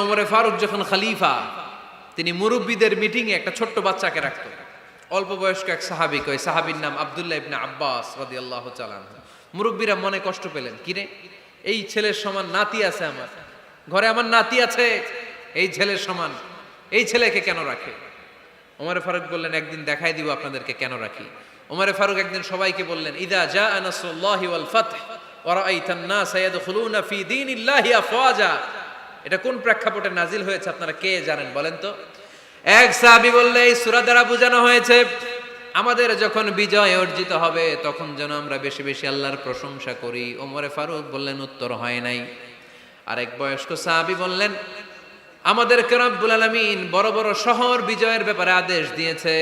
ওমরে ফারুক যখন খলিফা, তিনি মুরব্বীদের মিটিংয়ে একটা ছোট্ট বাচ্চাকে রাখতেন, অল্প বয়স্ক এক সাহাবী। ওই সাহাবীর নাম আব্দুল্লাহ ইবনে আব্বাস রাদিয়াল্লাহু তাআলা আনহু। মুরব্বীরা মনে কষ্ট পেলেন, কিরে এই ছেলের সমান নাতি আছে আমার ঘরে, আমার নাতি আছে এই ছেলের সমান, এই ছেলেকে কেন রাখে? ওমরে ফারুক বললেন, একদিন দেখাই দিব আপনাদেরকে কেন রাখি। ওমরে ফারুক একদিন সবাইকে বললেন, ইদা জাআ নাসরুল্লাহি ওয়াল ফাতহ ওয়া রাআইতান নাস ইয়াদখুলুনা ফি দীনিল্লাহি আফওয়াজা। এটা কোন প্রেক্ষাপটে নাজিল হয়েছে আপনারা কে জানেন বলেন তো? এক সাহাবী বললে, এই সূরা দ্বারা বোঝানো হয়েছে আমাদের যখন বিজয় অর্জিত হবে তখন যেন আমরা বেশি বেশি আল্লাহর প্রশংসা করি। ওমরে ফারুক বললেন, উত্তর হয় নাই। আরেক বয়স্ক সাহাবী বললেন, আমাদেরকে রব্বুল আলামিন বড় বড় শহর বিজয়ের ব্যাপারে আদেশ দিয়েছে,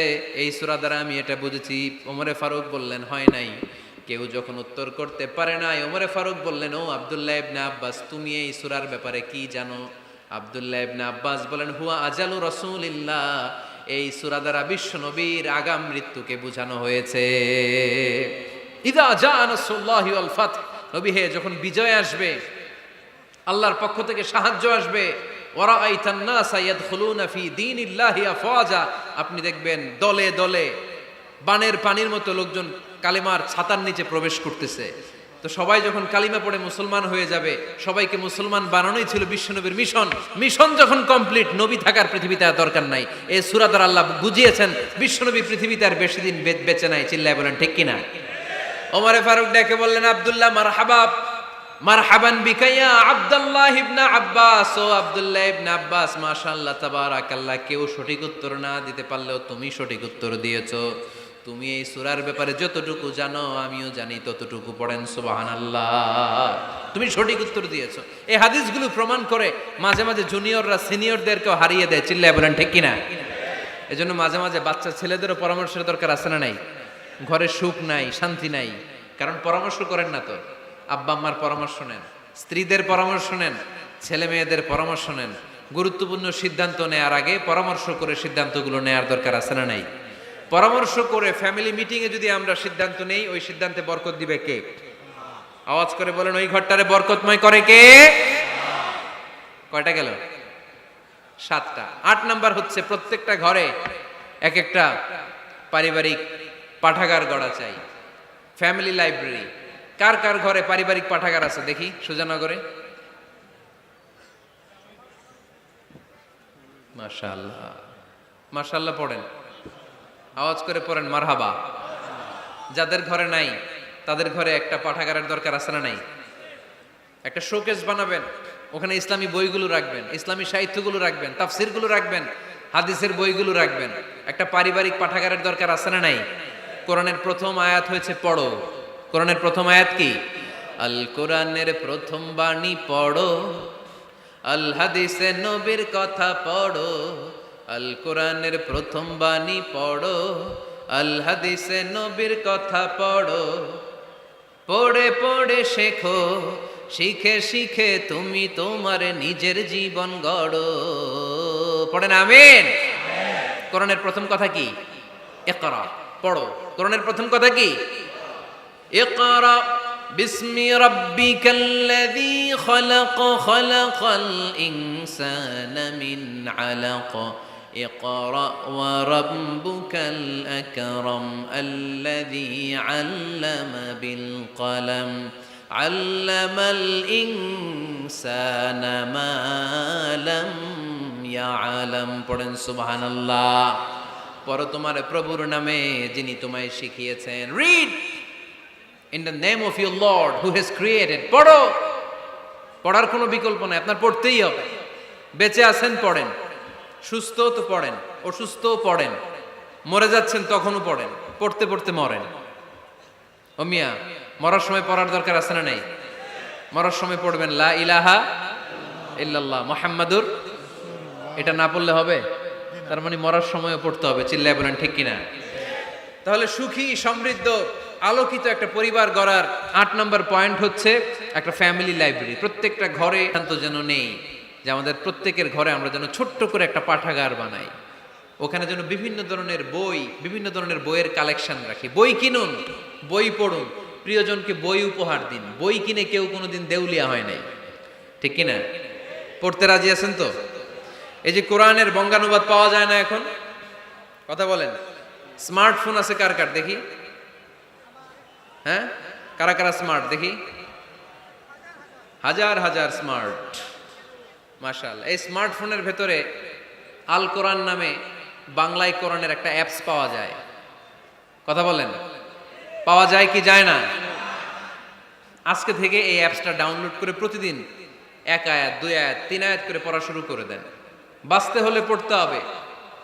এই সূরা দ্বারা আমি এটা বুঝেছি। ওমরে ফারুক বললেন, হয় নাই। কেউ যখন উত্তর করতে পারে নাই, ওমরে ফারুক বললেন, ও আব্দুল্লাহ ইবনে আব্বাস, তুমি এই সূরার ব্যাপারে কি জানো? আব্দুল্লাহ ইবনে আব্বাস বলেন, হুয়া আজালু রাসূলিল্লাহ, এই সূরা দ্বারা বিশ্ব নবীর আগাম মৃত্যুকে বোঝানো হয়েছে। ইদা জাআ নাসরুল্লাহি ওয়াল ফাতহ, নবী হে যখন বিজয় আসবে, আল্লাহর পক্ষ থেকে সাহায্য আসবে, ওয়া রাআইতান নাসা ইয়াদখুলুনা ফি দীনিল্লাহি আফওয়াজা, আপনি দেখবেন দলে দলে বানের পানির মতো লোকজন কালিমার ছাতার নিচে প্রবেশ করতেছে। তো সবাই যখন কালিমা পড়ে মুসলমান হয়ে যাবে, সবাইকে মুসলমান বানানোই ছিল বিশ্বনবীর মিশন। মিশন যখন কমপ্লিট, নবী থাকার পৃথিবীতে আর দরকার নাই। এই সূরা দ্বারা আল্লাহ বুঝিয়েছেন বিশ্বনবী পৃথিবীতে আর বেশি দিন বেঁচে নাই। চিল্লায় বলেন ঠিক কিনা? ওমরে ফারুক ডেকে বললেন, আব্দুল্লাহ মারহাবা, মারহাবান বিকা ইয়া আব্দুল্লাহ ইবনে আব্বাস। ও আব্দুল্লাহ ইবনে আব্বাস, মাশাআল্লাহ তাবারাকাল্লাহ, কেউ সঠিক উত্তর না দিতে পারলেও তুমি সঠিক উত্তর দিয়েছো। তুমি এই সূরার ব্যাপারে যতটুকু জানো আমিও জানি ততটুকু, পড়েন সুবহানাল্লাহ। তুমি সঠিক উত্তর দিয়েছো। এই হাদিসগুলো প্রমাণ করে মাঝে মাঝে জুনিয়ররা সিনিয়রদেরকেও হারিয়ে দেয়। চিল্লায় বলেন ঠিক কিনা? এজন্য মাঝে মাঝে বাচ্চা ছেলেদেরও পরামর্শের দরকার আছে না নাই? ঘরে সুখ নাই, শান্তি নাই, কারণ পরামর্শ করেন না তো। আব্বা আম্মার পরামর্শ নেন, স্ত্রীদের পরামর্শ নেন, ছেলে মেয়েদের পরামর্শ নেন। গুরুত্বপূর্ণ সিদ্ধান্ত নেওয়ার আগে পরামর্শ করে সিদ্ধান্তগুলো নেওয়ার দরকার আছে না নাই? পরামর্শ করে ফ্যামিলি মিটিংয়ে যদি আমরা সিদ্ধান্ত নেই, ওই সিদ্ধান্তে বরকত দিবে কে? আওয়াজ করে বলেন, ওই ঘরটারে বরকতময় করে কে? কয়টা গেল? 7টা। 8 নাম্বার হচ্ছে, প্রত্যেকটা ঘরে এক একটা পারিবারিক পাঠাগার গড়া চাই, ফ্যামিলি লাইব্রেরি। কার কার ঘরে পারিবারিক পাঠাগার আছে দেখি সুজানগরে? মাশাআল্লাহ, মাশাআল্লাহ পড়েন, আওয়াজ করে পড়েন মারহাবা। যাদের ঘরে নাই তাদের ঘরে একটা পাঠাগারের দরকার আছে না নাই? একটা শোকেস বানাবেন, ওখানে ইসলামী বইগুলো রাখবেন, ইসলামী সাহিত্যগুলো রাখবেন, তাফসিরগুলো রাখবেন, হাদিসের বইগুলো রাখবেন। একটা পারিবারিক পাঠাগারের দরকার আছে না নাই? কোরআনের প্রথম আয়াত হয়েছে পড়ো। কোরআনের প্রথম আয়াত কি? আল কোরআনের প্রথম বাণী পড়ো, আল হাদিসে নবীর কথা পড়ো। আল কোরআনের প্রথম বাণী পড়ো, আল হাদিসে নবীর কথা পড়ো। পড়ে পড়ে শেখো, শিখে শিখে তুমি তোমার নিজের জীবন গড়ো। পড়েন আমিন। কোরআনের প্রথম কথা কি? ইকরা, পড়ো। কোরআনের প্রথম কথা কি? ইকরা বিসমি রাব্বিকাল্লাযী খালাক, খালাকাল ইনসানা মিন আলাক। ইকরা ওয়া রাব্বুকাল আকরাম আল্লাযী আল্লামা বিল কলম, আল্লামাল ইনসানা মা লাম ইয়ালাম। পড়েন সুবহানাল্লাহ। পড়ো তোমার প্রভুর নামে যিনি তোমায় শিখিয়েছেন। Read in the name of your Lord who has created. পড়ো। পড়ার কোনো বিকল্প নাই, আপনার পড়তেই হবে। বেঁচে আছেন পড়েন, সুস্থ তো পড়েন, অসুস্থ পড়েন, মরে যাচ্ছেন তখনও পড়েন, পড়তে পড়তে মরেন। ও মিয়া, মরার সময় পড়ার দরকার আছে না নাই? মরার সময় পড়বেন লা ইলাহা ইল্লাল্লাহ মুহাম্মাদুর, এটা না পড়লে হবে? তার মানে মরার সময়ও পড়তে হবে। চিল্লায় বলেন ঠিক কিনা? তাহলে সুখী, সমৃদ্ধ, আলোকিত একটা পরিবার গড়ার 8 নম্বর পয়েন্ট হচ্ছে একটা ফ্যামিলি লাইব্রেরি। প্রত্যেকটা ঘরে শান্ত যেন নেই, যে আমাদের প্রত্যেকের ঘরে আমরা যেন ছোট্ট করে একটা পাঠাগার বানাই। ওখানে যেন বিভিন্ন ধরনের বই, বিভিন্ন ধরনের বইয়ের কালেকশন রাখি। বই কিনুন, বই পড়ুন, প্রিয়জনকে বই উপহার দিন। বই কিনে কেউ কোনোদিন দেউলিয়া হয় নাই, ঠিক কিনা? পড়তে রাজি আছেন তো? এই যে কোরআনের বঙ্গানুবাদ পাওয়া যায় না এখন, কথা বলেন। স্মার্টফোন আছে কার কার দেখি? হ্যাঁ, কারা কারা স্মার্ট দেখি? হাজার হাজার স্মার্ট, মাশাআল্লাহ। এই স্মার্টফোনের ভেতরে আল কোরআন নামে বাংলায় কোরআনের একটা অ্যাপস পাওয়া যায়, কথা বলেন। পাওয়া যায় কি যায় না? আজকে থেকে এই অ্যাপসটা ডাউনলোড করে প্রতিদিন 1 আয়াত 2 আয়াত 3 আয়াত করে পড়া শুরু করে দেন। বাঁচতে হলে পড়তে হবে,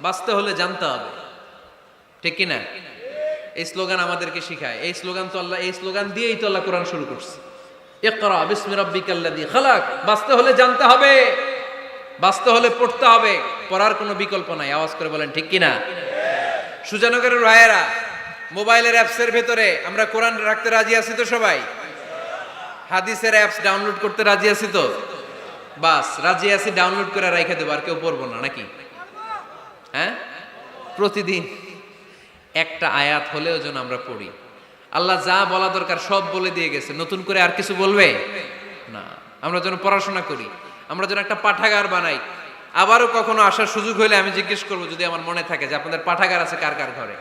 বাঁচতে হলে জানতে হবে, ঠিক কিনা? এই স্লোগান আমাদেরকে শিখায়। এই স্লোগান তো আল্লাহ, এই স্লোগান দিয়েই তো আল্লাহ কোরআন শুরু করছে, ইকরা বিসমি রাব্বিকাল্লাযী খালাক। বাঁচতে হলে জানতে হবে, বাঁচতে হলে পড়তে হবে, পড়ার কোনো বিকল্প নাই। আওয়াজ করে বলেন ঠিক কিনা? সুজানগরের ভাইয়েরা, মোবাইলের অ্যাপসের ভেতরে আমরা কোরআন রাখতে রাজি আছি তো সবাই? হাদিসের অ্যাপস ডাউনলোড করতে রাজি আছি তো? বাস রাজি আছি, ডাউনলোড করে রাইখা দেবো, আর কেউ পড়বো না নাকি? হ্যাঁ, প্রতিদিন একটা আয়াত হলেও যেন আমরা পড়ি। আল্লাহ যা বলা দরকার সব বলে দিয়ে গেছে, নতুন করে আর কিছু বলবে না। আমরা যেন পড়াশোনা করি, আমরা যেন একটা পাঠাগার বানাই। আবারও কখনো আসার সুযোগ হলে আমি জিজ্ঞেস করবো, যদি আমার মনে থাকে যে আপনাদের পাঠাগার আছে কার কার ঘরে,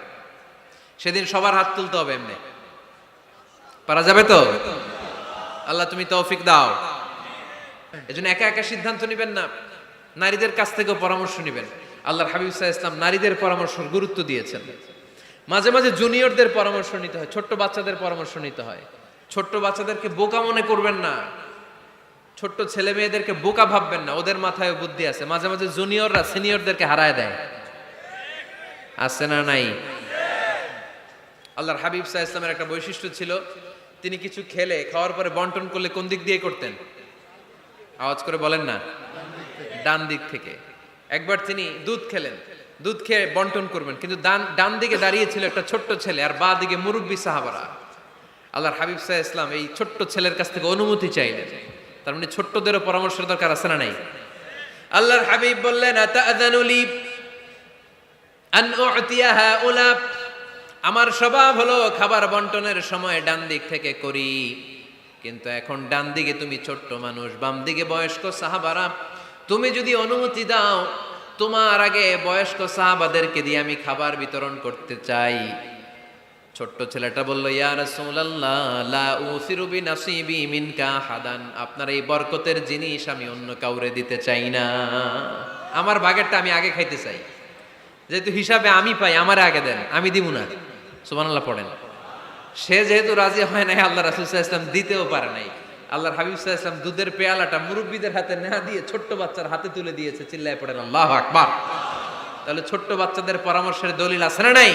সেদিন সবার হাত তুলতে হবে। এমনি পারা যাবে তো? আল্লাহ তুমি তৌফিক দাও। এজন্য একা একা সিদ্ধান্ত নেবেন না, নারীদের কাছ থেকেও পরামর্শ নেবেন। আল্লাহর হাবিব সাল্লাল্লাহু আলাইহি ওয়াসাল্লাম নারীদের পরামর্শের গুরুত্ব দিয়েছেন। মাঝে মাঝে জুনিয়রদের পরামর্শ নিতে হয়, ছোট্ট বাচ্চাদের পরামর্শ নিতে হয়। ছোট্ট বাচ্চাদেরকে বোকা মনে করবেন না, ছোট্ট ছেলে মেয়েদেরকে বোকা ভাববেন না, ওদের মাথায় বুদ্ধি আছে। মাঝে মাঝে জুনিয়ররা সিনিয়রদেরকে হারায় দেয়, আছে না নাই? আল্লাহর হাবিব সাল্লাল্লাহু আলাইহি ওয়াসাল্লামের একটা বৈশিষ্ট্য ছিল, তিনি কিছু খেলে খাওয়ার পরে বন্টন করলে কোন দিক দিয়ে করতেন? আওয়াজ করে বলেন না। ডান দিক থেকে। একবার তিনি দুধ খেলেন, দুধ খেয়ে বন্টন করবেন, কিন্তু ডান দিকে দাঁড়িয়ে ছিল একটা ছোট্ট ছেলে, আর বাঁ দিকে মুরব্বী সাহাবারা। আল্লাহর হাবিব সাল্লাল্লাহু আলাইহি ওয়াসাল্লাম এই ছোট্ট ছেলের কাছ থেকে অনুমতি চাইলেন। তার মানে ছোট্টদেরও পরামর্শের দরকার আছে না নাই? আল্লাহর হাবিব বললেন, আতাআযানু লি আন উ'তিয়া হাউলা। আমার স্বভাব হলো খাবার বন্টনের সময় ডান দিক থেকে করি, কিন্তু এখন ডান দিকে তুমি ছোট্ট মানুষ, বাম দিকে বয়স্ক সাহাবারা, তুমি যদি অনুমতি দাও তোমার আগে বয়স্ক সাহাবাদেরকে দিয়ে আমি খাবার বিতরণ করতে চাই। ছোট্ট ছেলেটা বলল, ইয়া রাসূলুল্লাহ লা উসিরু বিনাসিবি মিনকা হাদান, আপনার এই বরকতের জিনিস আমি অন্য কাউরে দিতে চাই না, আমার ভাগেরটা আমি আগে খাইতে চাই। যেহেতু হিসাবে আমি পাই, আমারে আগে দেন, আমি দিব না। সুবহানাল্লাহ পড়েন। সে যেহেতু রাজি হয় নাই, আল্লাহ রাসূল সাল্লাল্লাহু আলাইহি ওয়াসাল্লাম দিতেও পারে নাই। আল্লাহর হাবিব সাল্লাল্লাহু আলাইহি ওয়াসাল্লাম দুধের পেয়ালাটা মুরব্বিদের হাতে না দিয়ে ছোট্ট বাচ্চার হাতে তুলে দিয়েছে। চিল্লায় পড়েন আল্লাহু আকবার। তাহলে ছোট্ট বাচ্চাদের পরামর্শের দলিল আছে না নাই?